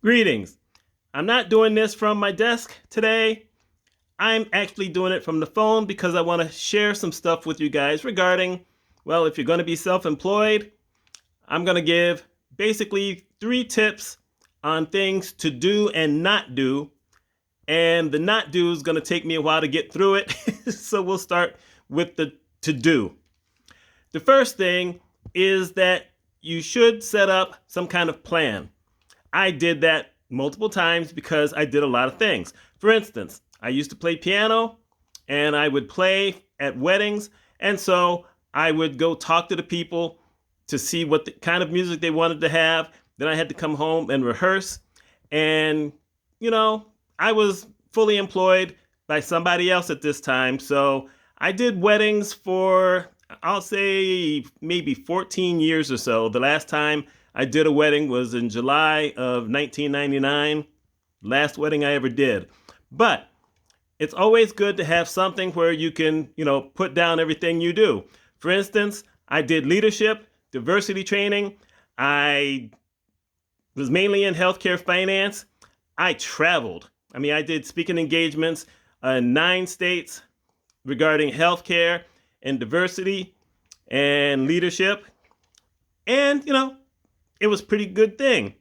Greetings. I'm not doing this from my desk today. I'm actually doing it from the phone because I want to share some stuff with you guys regarding, well, if you're going to be self employed, I'm going to give basically 3 tips on things to do and not do. And the not do is going to take me a while to get through it. So we'll start with the to do. The first thing is that you should set up some kind of plan. I did that multiple times because I did a lot of things. For instance, I used to play piano and I would play at weddings. And so I would go talk to the people to see what the kind of music they wanted to have. Then I had to come home and rehearse. And, you know, I was fully employed by somebody else at this time. So I did weddings for, I'll say, maybe 14 years or so. The last time I did a wedding was in July of 1999, last wedding I ever did. But it's always good to have something where you can, put down everything you do. For instance, I did leadership, diversity training. I was mainly in healthcare finance. I traveled. I did speaking engagements in 9 states regarding healthcare and diversity and leadership. And, it was a pretty good thing.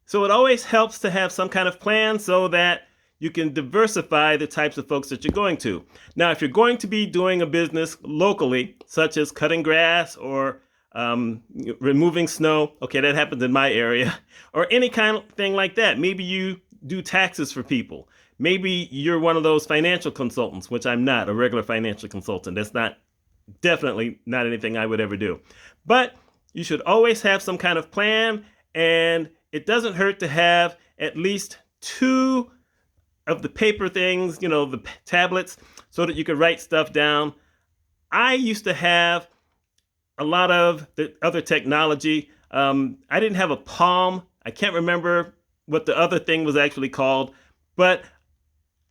So it always helps to have some kind of plan so that you can diversify the types of folks that you're going to. Now, if you're going to be doing a business locally, such as cutting grass or removing snow, okay, that happens in my area, or any kind of thing like that. Maybe you do taxes for people. Maybe you're one of those financial consultants, which I'm not, a regular financial consultant. That's definitely not anything I would ever do. But you should always have some kind of plan, and it doesn't hurt to have at least 2 of the paper things, the tablets, so that you could write stuff down. I used to have a lot of the other technology. I didn't have a Palm. I can't remember what the other thing was actually called, but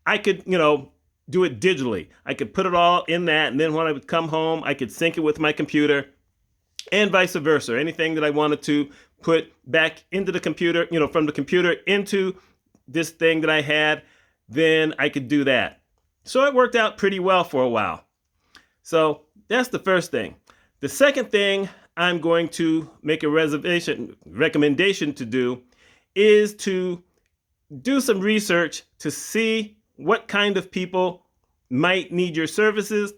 I could, do it digitally. I could put it all in that, and then when I would come home, I could sync it with my computer, and vice versa. Anything that I wanted to put back into the computer, from the computer into this thing that I had, then I could do that. So it worked out pretty well for a while. So that's the first thing. The second thing I'm going to make a recommendation to do is to do some research to see what kind of people might need your services.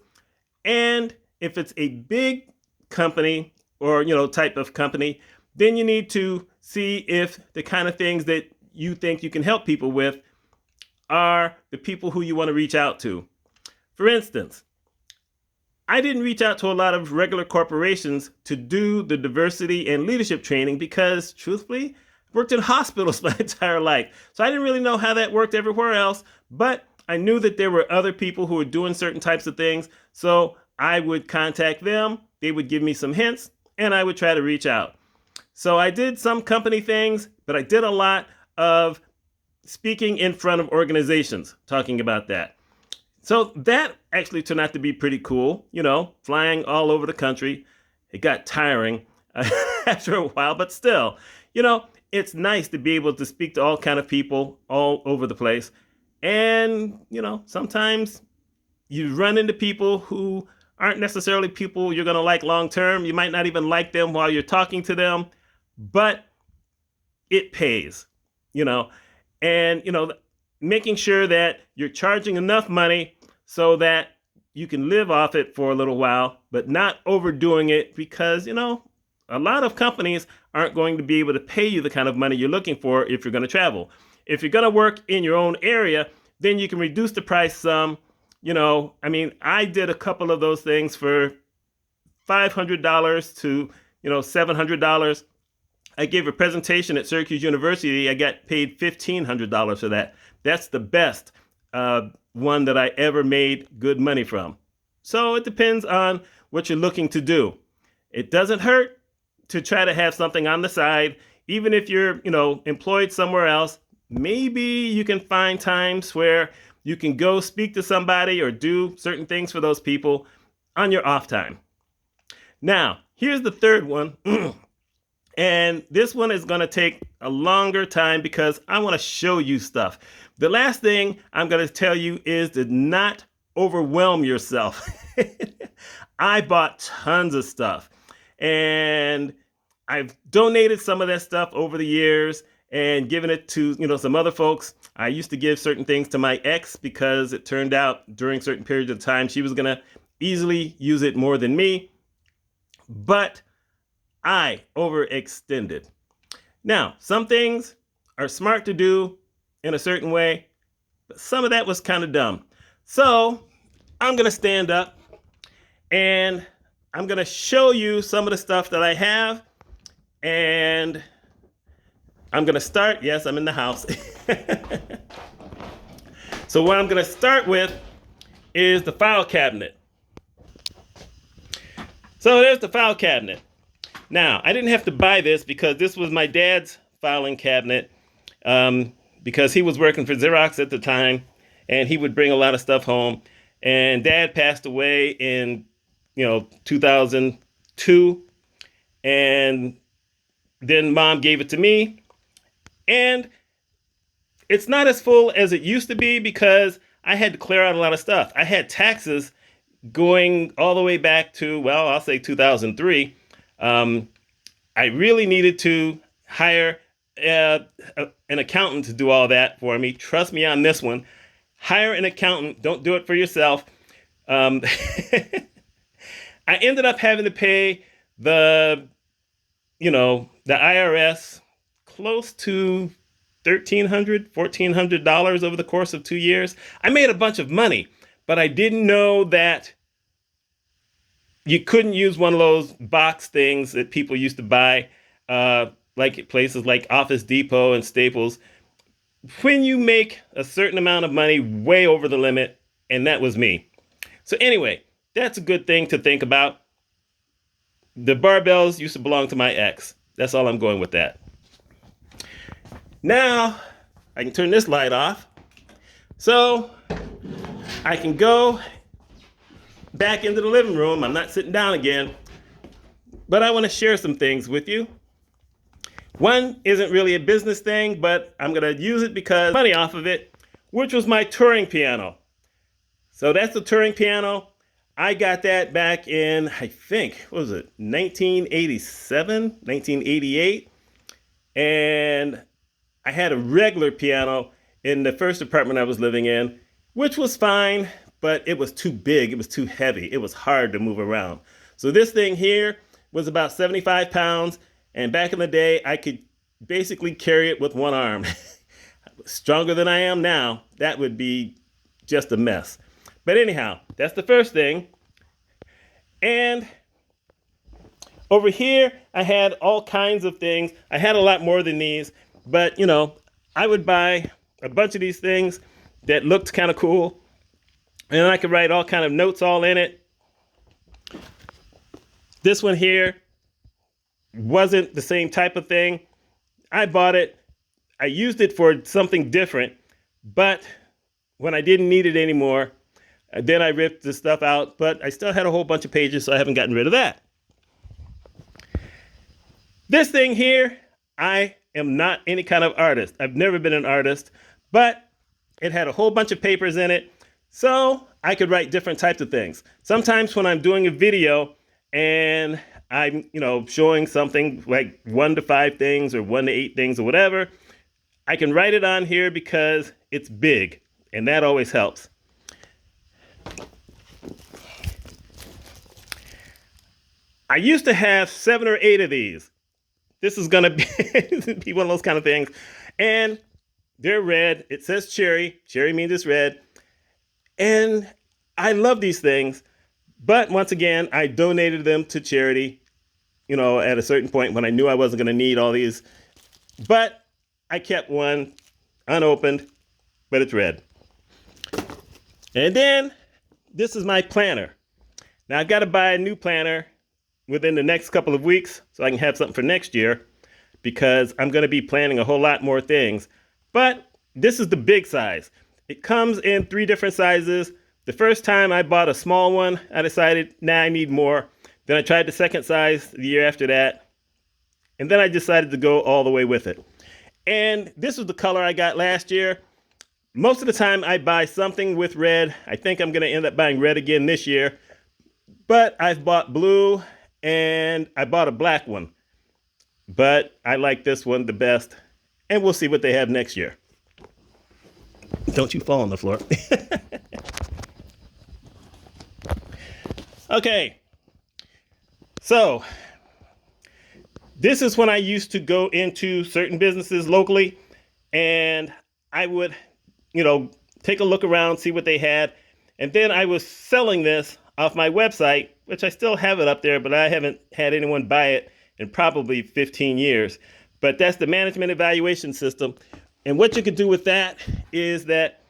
And if it's a big company or, type of company, then you need to see if the kind of things that you think you can help people with are the people who you want to reach out to. For instance, I didn't reach out to a lot of regular corporations to do the diversity and leadership training because, truthfully, I worked in hospitals my entire life. So I didn't really know how that worked everywhere else, but I knew that there were other people who were doing certain types of things. So I would contact them, they would give me some hints, and I would try to reach out. So I did some company things, but I did a lot of speaking in front of organizations, talking about that. So that actually turned out to be pretty cool, flying all over the country. It got tiring after a while, but still, it's nice to be able to speak to all kind of people all over the place. And, sometimes you run into people who aren't necessarily people you're going to like long term. You might not even like them while you're talking to them, but it pays, and, making sure that you're charging enough money so that you can live off it for a little while, but not overdoing it because, a lot of companies aren't going to be able to pay you the kind of money you're looking for if you're going to travel. If you're going to work in your own area, then you can reduce the price some. I did a couple of those things for $500 to, $700. I gave a presentation at Syracuse University. I got paid $1,500 for that. That's the best one that I ever made good money from. So it depends on what you're looking to do. It doesn't hurt to try to have something on the side, even if you're, employed somewhere else. Maybe you can find times where you can go speak to somebody or do certain things for those people on your off time. Now, here's the third one. And this one is going to take a longer time because I want to show you stuff. The last thing I'm going to tell you is to not overwhelm yourself. I bought tons of stuff and I've donated some of that stuff over the years and given it to, some other folks. I used to give certain things to my ex because it turned out during certain periods of time she was going to easily use it more than me. But I overextended. Now, some things are smart to do in a certain way, but some of that was kind of dumb. So I'm going to stand up and I'm going to show you some of the stuff that I have. And I'm going to start. Yes, I'm in the house. So what I'm going to start with is the file cabinet. So there's the file cabinet. Now, I didn't have to buy this because this was my dad's filing cabinet because he was working for Xerox at the time, and he would bring a lot of stuff home. And Dad passed away in, 2002, and then Mom gave it to me. And it's not as full as it used to be because I had to clear out a lot of stuff. I had taxes going all the way back to, well, I'll say 2003. I really needed to hire an accountant to do all that for me. Trust me on this one. Hire an accountant. Don't do it for yourself. I ended up having to pay the IRS close to $1,400 over the course of 2 years. I made a bunch of money, but I didn't know that you couldn't use one of those box things that people used to buy, like at places like Office Depot and Staples, when you make a certain amount of money way over the limit, and that was me. So anyway, that's a good thing to think about. The barbells used to belong to my ex. That's all I'm going with that. Now, I can turn this light off. So I can go back into the living room. I'm not sitting down again, but I want to share some things with you. One isn't really a business thing, but I'm going to use it because money off of it, which was my touring piano. So that's the touring piano. I got that back in, I think, what was it, 1987, 1988. And I had a regular piano in the first apartment I was living in, which was fine, but it was too big. It was too heavy. It was hard to move around. So this thing here was about 75 pounds. And back in the day, I could basically carry it with one arm. Stronger than I am now, that would be just a mess. But anyhow, that's the first thing. And over here, I had all kinds of things. I had a lot more than these, but I would buy a bunch of these things that looked kind of cool. And I could write all kind of notes all in it. This one here wasn't the same type of thing. I bought it. I used it for something different. But when I didn't need it anymore, then I ripped the stuff out. But I still had a whole bunch of pages, so I haven't gotten rid of that. This thing here, I am not any kind of artist. I've never been an artist. But it had a whole bunch of papers in it. So I could write different types of things. Sometimes when I'm doing a video and I'm, showing something like 1 to 5 things or 1 to 8 things or whatever, I can write it on here because it's big, and that always helps. I used to have 7 or 8 of these. This is going to be one of those kind of things. And they're red. It says cherry. Cherry means it's red. And I love these things, but once again, I donated them to charity, at a certain point when I knew I wasn't going to need all these. But I kept one unopened, but it's red. And then this is my planner. Now I've got to buy a new planner within the next couple of weeks so I can have something for next year because I'm going to be planning a whole lot more things. But this is the big size. It comes in 3 different sizes. The first time I bought a small one, I decided, I need more. Then I tried the second size the year after that. And then I decided to go all the way with it. And this was the color I got last year. Most of the time I buy something with red. I think I'm going to end up buying red again this year. But I've bought blue and I bought a black one. But I like this one the best. And we'll see what they have next year. Don't you fall on the floor. Okay. So this is when I used to go into certain businesses locally and I would, take a look around, see what they had. And then I was selling this off my website, which I still have it up there, but I haven't had anyone buy it in probably 15 years. But that's the management evaluation system. And what you can do with that is that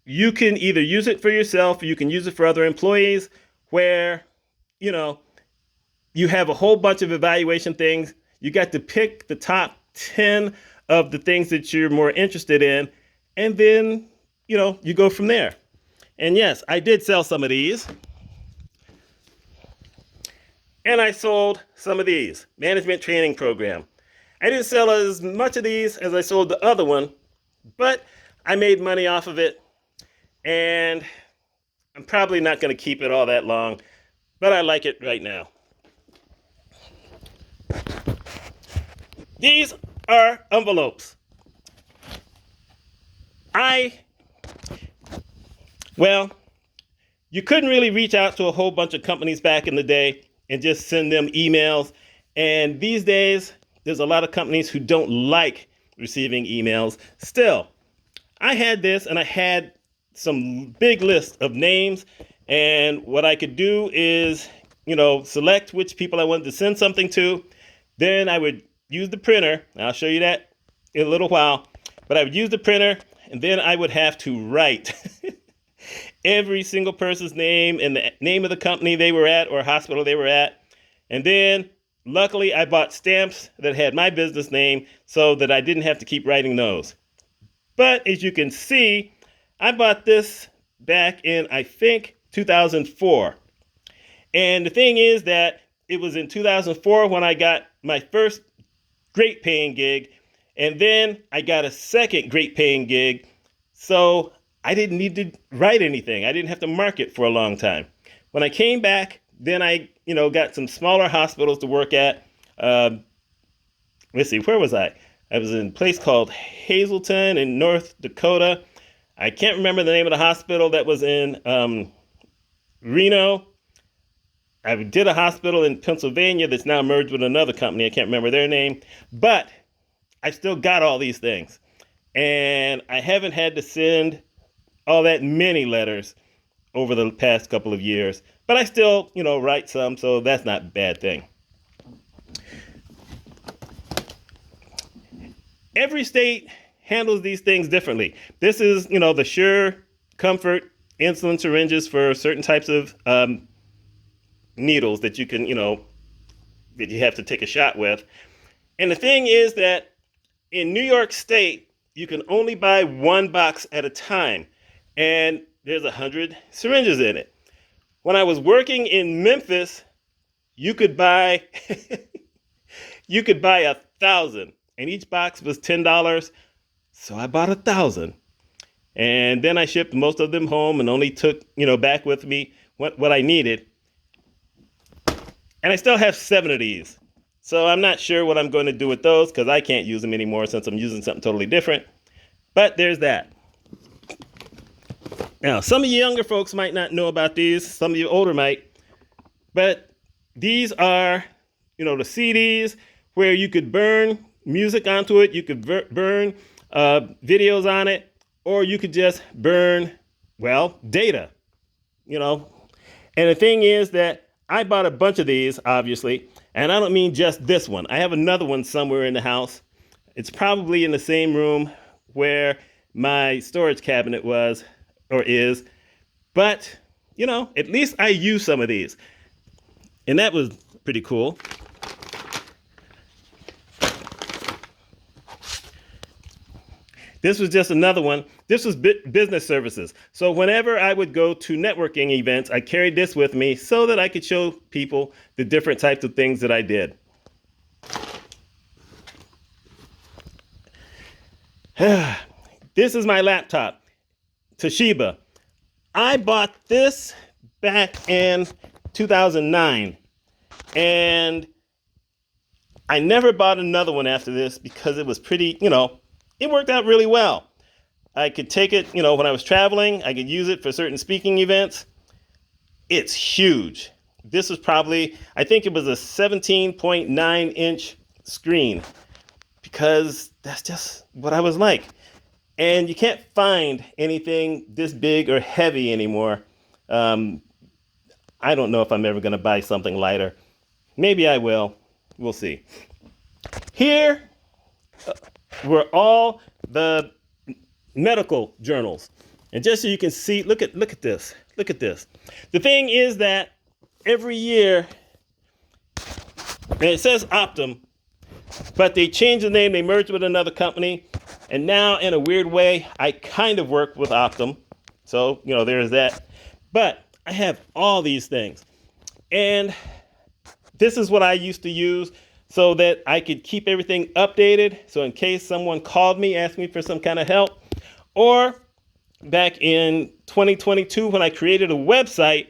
you can either use it for yourself or you can use it for other employees where, you have a whole bunch of evaluation things. You got to pick the top 10 of the things that you're more interested in. And then, you go from there. And yes, I did sell some of these. And I sold some of these, management training program. I didn't sell as much of these as I sold the other one, but I made money off of it. And I'm probably not going to keep it all that long, but I like it right now. These are envelopes. You couldn't really reach out to a whole bunch of companies back in the day and just send them emails. And these days, there's a lot of companies who don't like receiving emails. Still, I had this and I had some big list of names. And what I could do is, select which people I wanted to send something to. Then I would use the printer. I'll show you that in a little while. But I would use the printer and then I would have to write every single person's name and the name of the company they were at or hospital they were at. And then luckily I bought stamps that had my business name so that I didn't have to keep writing those. But as you can see, I bought this back in, I think, 2004. And the thing is that it was in 2004 when I got my first great paying gig. And then I got a second great paying gig. So I didn't need to write anything. I didn't have to market for a long time. When I came back, then I, got some smaller hospitals to work at. Let's see, where was I? I was in a place called Hazleton in North Dakota. I can't remember the name of the hospital that was in Reno. I did a hospital in Pennsylvania that's now merged with another company. I can't remember their name. But I still got all these things. And I haven't had to send all that many letters over the past couple of years. But I still, write some, so that's not a bad thing. Every state handles these things differently. This is, the Sure Comfort insulin syringes for certain types of needles that you can, that you have to take a shot with. And the thing is that in New York State, you can only buy one box at a time. And there's 100 syringes in it. When I was working in Memphis, you could buy you could buy 1,000, and each box was $10. So I bought 1,000. And then I shipped most of them home and only took, back with me what I needed. And I still have 7 of these. So I'm not sure what I'm going to do with those because I can't use them anymore since I'm using something totally different. But there's that. Now, some of you younger folks might not know about these. Some of you older might. But these are, the CDs where you could burn music onto it. You could burn videos on it. Or you could just burn, data. And the thing is that I bought a bunch of these, obviously. And I don't mean just this one. I have another one somewhere in the house. It's probably in the same room where my storage cabinet was or is. But, at least I use some of these. And that was pretty cool. This was just another one. This was business services. So whenever I would go to networking events, I carried this with me so that I could show people the different types of things that I did. This is my laptop, Toshiba. I bought this back in 2009, and I never bought another one after this because it was pretty, it worked out really well. I could take it, when I was traveling, I could use it for certain speaking events. It's huge. This was probably, I think it was a 17.9-inch screen because that's just what I was like. And you can't find anything this big or heavy anymore. I don't know if I'm ever going to buy something lighter. Maybe I will. We'll see. Here were all the medical journals. And just so you can see, look at this. Look at this. The thing is that every year, and it says Optum, but they changed the name, they merged with another company, and now in a weird way, I kind of work with Optum. So, there's that. But I have all these things. And this is what I used to use so that I could keep everything updated. So in case someone called me, asked me for some kind of help, or back in 2022, when I created a website,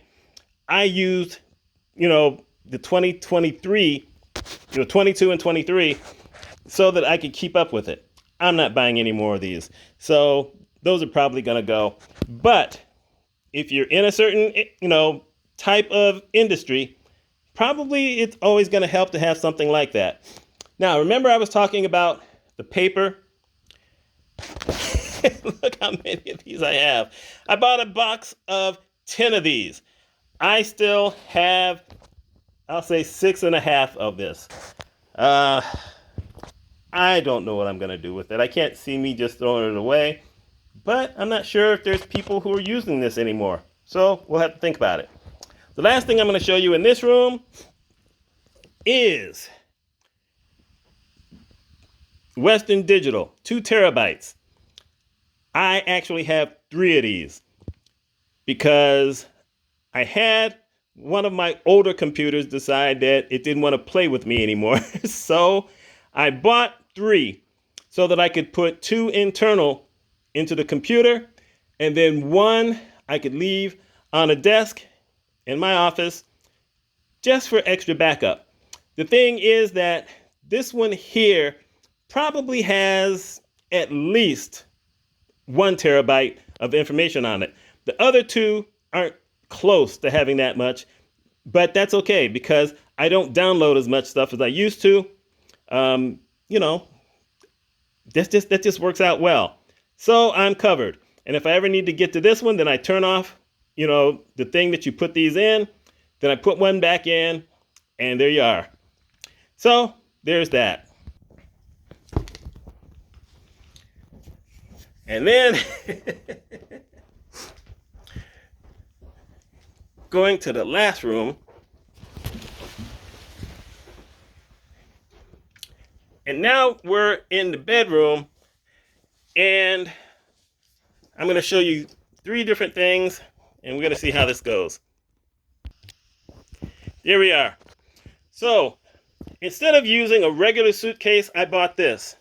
I used, the 2023, 22 and 23, so that I could keep up with it. I'm not buying any more of these. So those are probably going to go. But if you're in a certain, type of industry, probably it's always going to help to have something like that. Now, remember I was talking about the paper? Look how many of these I have. I bought a box of 10 of these. I still have, I'll say 6.5 of this. I don't know what I'm going to do with it. I can't see me just throwing it away. But I'm not sure if there's people who are using this anymore. So we'll have to think about it. The last thing I'm going to show you in this room is Western Digital, 2 terabytes. I actually have 3 of these because I had one of my older computers decide that it didn't want to play with me anymore. So I bought 3 so that I could put 2 internal into the computer, and then 1 I could leave on a desk in my office just for extra backup. The thing is that this one here probably has at least 1 terabyte of information on it. The other 2 aren't close to having that much, but that's okay because I don't download as much stuff as I used to. That just works out well. So I'm covered. And if I ever need to get to this one, then I turn off, the thing that you put these in, then I put one back in, and there you are. So there's that. And then going to the last room, and now we're in the bedroom, and I'm going to show you 3 different things, and we're going to see how this goes. Here we are. So instead of using a regular suitcase, I bought this,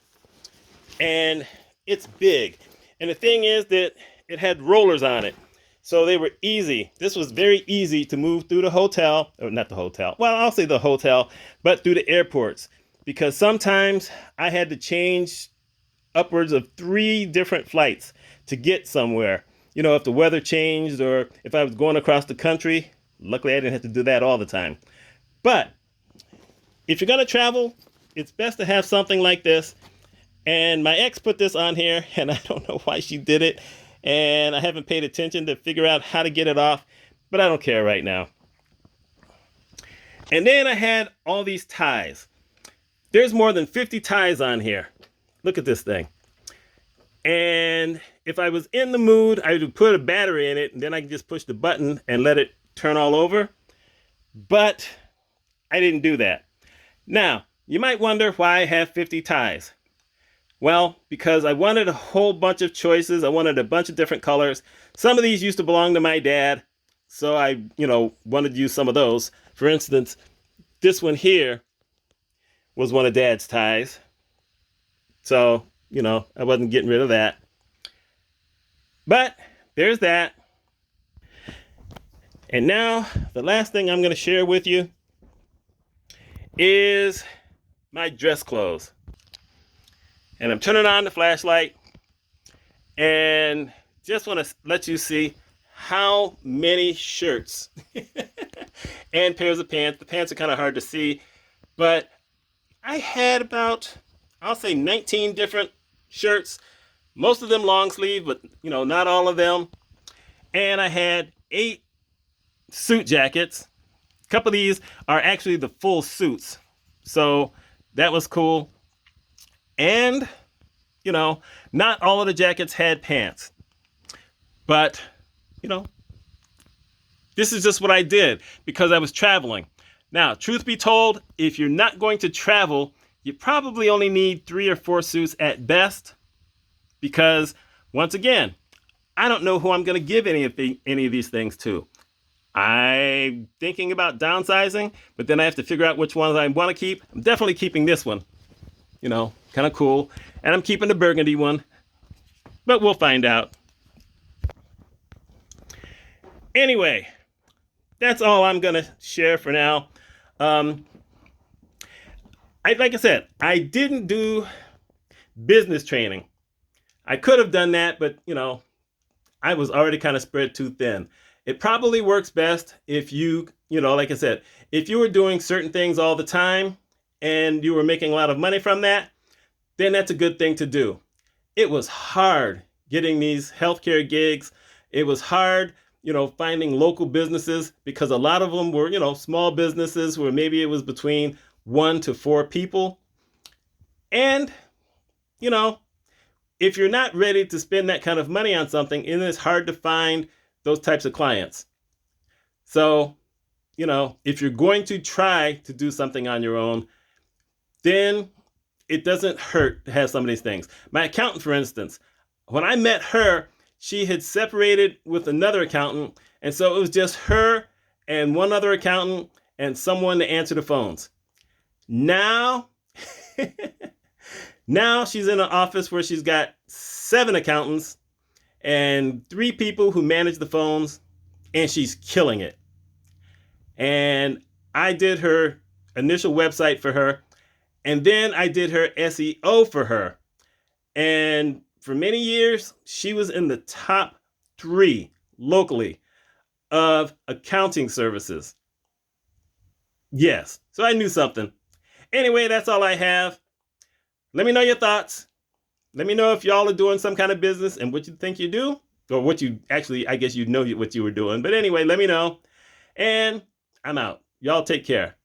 and it's big. And the thing is that it had rollers on it. So they were easy. This was very easy to move through the hotel, or not the hotel. Well, I'll say the hotel, but through the airports. Because sometimes I had to change upwards of 3 different flights to get somewhere. If the weather changed or if I was going across the country. Luckily, I didn't have to do that all the time. But if you're going to travel, it's best to have something like this. And my ex put this on here, and I don't know why she did it. And I haven't paid attention to figure out how to get it off, but I don't care right now. And then I had all these ties. There's more than 50 ties on here. Look at this thing. And if I was in the mood, I would put a battery in it, and then I could just push the button and let it turn all over. But I didn't do that. Now, you might wonder why I have 50 ties. Well, because I wanted a whole bunch of choices. I wanted a bunch of different colors. Some of these used to belong to my dad, so I, wanted to use some of those. For instance, this one here was one of Dad's ties. So I wasn't getting rid of that. But there's that. And now the last thing I'm going to share with you is my dress clothes. And I'm turning on the flashlight and just want to let you see how many shirts and pairs of pants. The pants are kind of hard to see, but I had about, I'll say 19 different shirts, most of them long sleeve, but not all of them. And I had 8 suit jackets. A couple of these are actually the full suits. So that was cool. And, not all of the jackets had pants. But, this is just what I did because I was traveling. Now, truth be told, if you're not going to travel, you probably only need 3 or 4 suits at best. Because, once again, I don't know who I'm going to give any of these things to. I'm thinking about downsizing, but then I have to figure out which ones I want to keep. I'm definitely keeping this one. Kind of cool. And I'm keeping the burgundy one. But we'll find out. Anyway, that's all I'm going to share for now. Like I said, I didn't do business training. I could have done that, but, I was already kind of spread too thin. It probably works best if you, like I said, if you were doing certain things all the time and you were making a lot of money from that, then that's a good thing to do. It was hard getting these healthcare gigs. It was hard, finding local businesses because a lot of them were, small businesses where maybe it was between 1 to 4 people. And, if you're not ready to spend that kind of money on something, it is hard to find those types of clients. So, if you're going to try to do something on your own, then it doesn't hurt to have some of these things. My accountant, for instance, when I met her, she had separated with another accountant. And so it was just her and one other accountant and someone to answer the phones. Now, now she's in an office where she's got 7 accountants and 3 people who manage the phones, and she's killing it. And I did her initial website for her, and then I did her SEO for her. And for many years, she was in the top 3 locally of accounting services. Yes, so I knew something. Anyway, that's all I have. Let me know your thoughts. Let me know if y'all are doing some kind of business and what you think you do, or what you actually, I guess you know what you were doing. But anyway, let me know. And I'm out. Y'all take care.